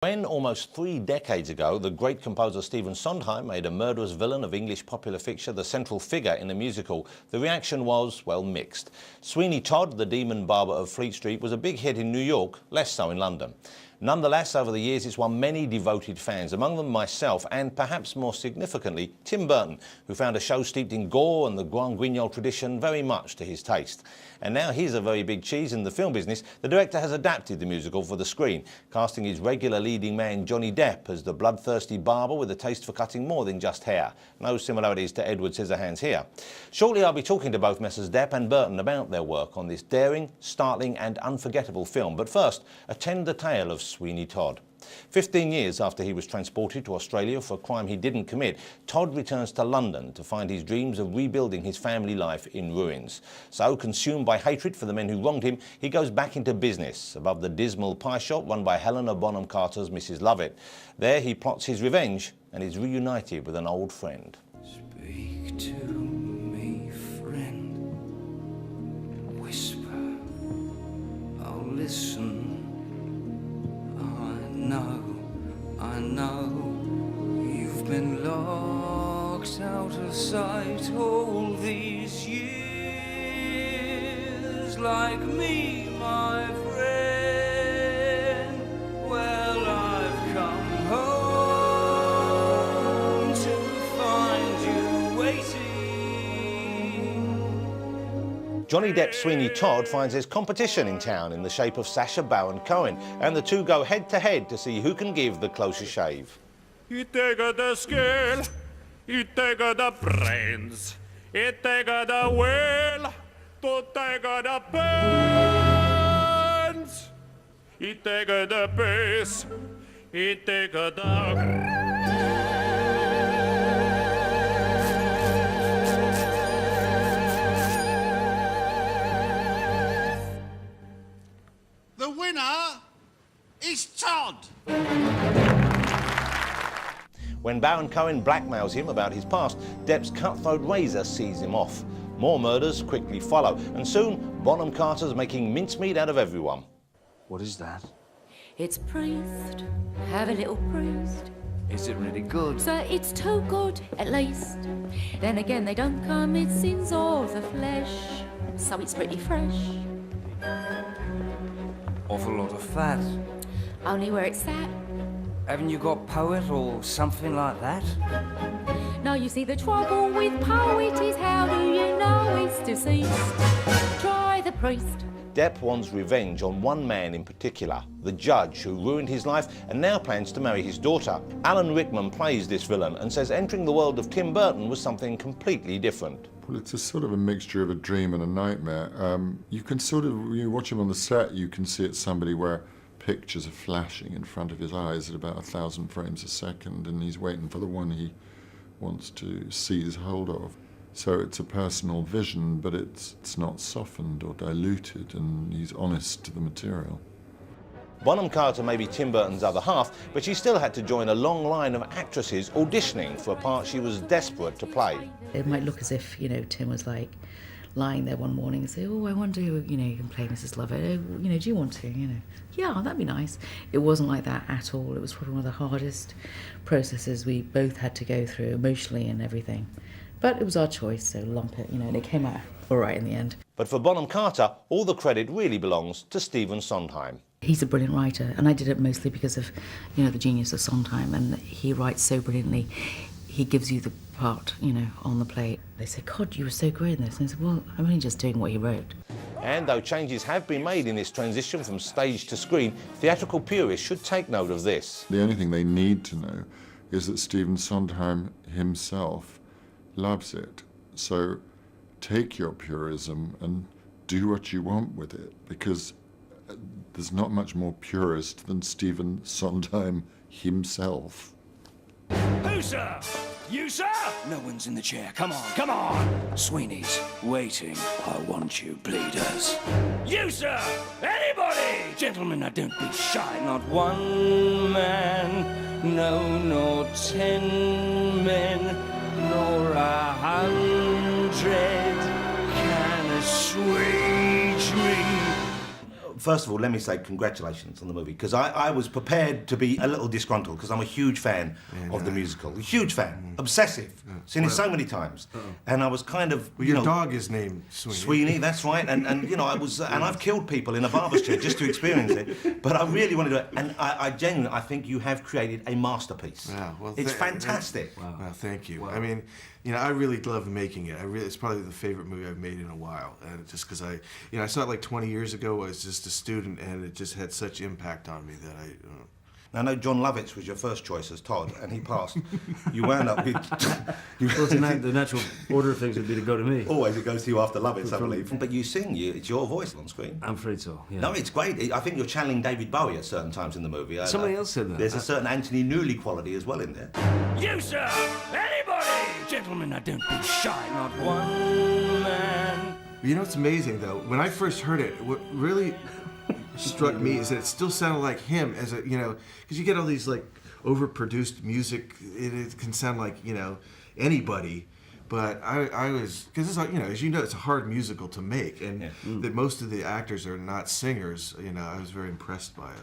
When, almost 3 decades ago, the great composer Stephen Sondheim made a murderous villain of English popular fiction the central figure in a musical, the reaction was, well, mixed. Sweeney Todd, the demon barber of Fleet Street, was a big hit in New York, less so in London. Nonetheless, over the years, it's won many devoted fans, among them myself and, perhaps more significantly, Tim Burton, who found a show steeped in gore and the Grand Guignol tradition very much to his taste. And now he's a very big cheese in the film business. The director has adapted the musical for the screen, casting his regular leading man Johnny Depp as the bloodthirsty barber with a taste for cutting more than just hair. No similarities to Edward Scissorhands here. Shortly I'll be talking to both Messrs Depp and Burton about their work on this daring, startling and unforgettable film. But first, attend the tale of Sweeney Todd. 15 years after he was transported to Australia for a crime he didn't commit, Todd returns to London to find his dreams of rebuilding his family life in ruins. So, consumed by hatred for the men who wronged him, he goes back into business above the dismal pie shop run by Helena Bonham Carter's Mrs. Lovett. There he plots his revenge and is reunited with an old friend. Speak to me, friend. Whisper, I'll listen. I know you've been locked out of sight all these years, like me, my friend. Well, I've come home to find you waiting. Johnny Depp's Sweeney Todd finds there's competition in town in the shape of Sacha Baron Cohen, and the two go head to head to see who can give the closer shave. You take the skill, you take the brains, you take the will, to take the pains. You take the pace, you take the... The winner is Todd. When Baron Cohen blackmails him about his past, Depp's cutthroat razor sees him off. More murders quickly follow, and soon Bonham Carter's making mincemeat out of everyone. What is that? It's priest, have a little priest. Is it really good? So it's too good, at least. Then again, they don't commit sins of the flesh, so it's pretty fresh. Awful lot of fat. Only where it's at. Haven't you got poet or something like that? No, you see, the trouble with poet is how do you know it's deceased? Try the priest. Depp wants revenge on one man in particular, the judge who ruined his life and now plans to marry his daughter. Alan Rickman plays this villain and says entering the world of Tim Burton was something completely different. Well, it's a sort of a mixture of a dream and a nightmare. You can sort of, when you watch him on the set, you can see it's somebody where pictures are flashing in front of his eyes at about 1,000 frames a second, and he's waiting for the one he wants to seize hold of. So it's a personal vision, but it's not softened or diluted, and he's honest to the material. Bonham Carter may be Tim Burton's other half, but she still had to join a long line of actresses auditioning for a part she was desperate to play. It might look as if, Tim was like lying there one morning and say, oh, I wonder who, you can play Mrs. Lovett. Oh, do you want to, Yeah, that'd be nice. It wasn't like that at all. It was probably one of the hardest processes we both had to go through emotionally and everything. But it was our choice, so lump it, and it came out all right in the end. But for Bonham Carter, all the credit really belongs to Stephen Sondheim. He's a brilliant writer, and I did it mostly because of, the genius of Sondheim, and he writes so brilliantly. He gives you the part, on the plate. They say, God, you were so great in this. And I said, well, I'm only just doing what he wrote. And though changes have been made in this transition from stage to screen, theatrical purists should take note of this. The only thing they need to know is that Stephen Sondheim himself loves it. So take your purism and do what you want with it, because there's not much more purist than Stephen Sondheim himself. Who, sir? You, sir? No one's in the chair. Come on, come on. Sweeney's waiting. I want you, bleeders. You, sir? Anybody? Gentlemen, now don't be shy. Not one man, no, nor 10 men, nor 100 can assuage me. first of all, let me say congratulations on the movie, because I was prepared to be a little disgruntled, because I'm a huge fan of the musical. A huge fan. Obsessive. Seen it so many times. And I was kind of, Well, your dog is named Sweeney. Sweeney, that's right. And you know, I was, and I've killed people in a barber's chair just to experience it. But I really want to do it. And I genuinely, I think you have created a masterpiece. Yeah, well, it's fantastic. Wow, thank you. I mean, you know, I really love making it. It's probably the favorite movie I've made in a while. And just because I saw it like 20 years ago. I was just a student, and it just had such impact on me that I know John Lovitz was your first choice as Todd, and he passed. You wound up with... Well, the natural order of things would be to go to me. Always it goes to you after Lovitz, I believe. But you sing, it's your voice on screen. I'm afraid so, yeah. No, it's great. I think you're channeling David Bowie at certain times in the movie. Somebody else said that. There's a certain Anthony Newley quality as well in there. You, sir! Anybody! Gentlemen, now don't be shy, not one man. You know what's amazing, though? When I first heard it, what really struck me is that it still sounded like him as a, you know, because you get all these, like, overproduced music. It can sound like, you know, anybody. But I was, because it's like, you know, as you know, it's a hard musical to make, and that most of the actors are not singers, you know, I was very impressed by it.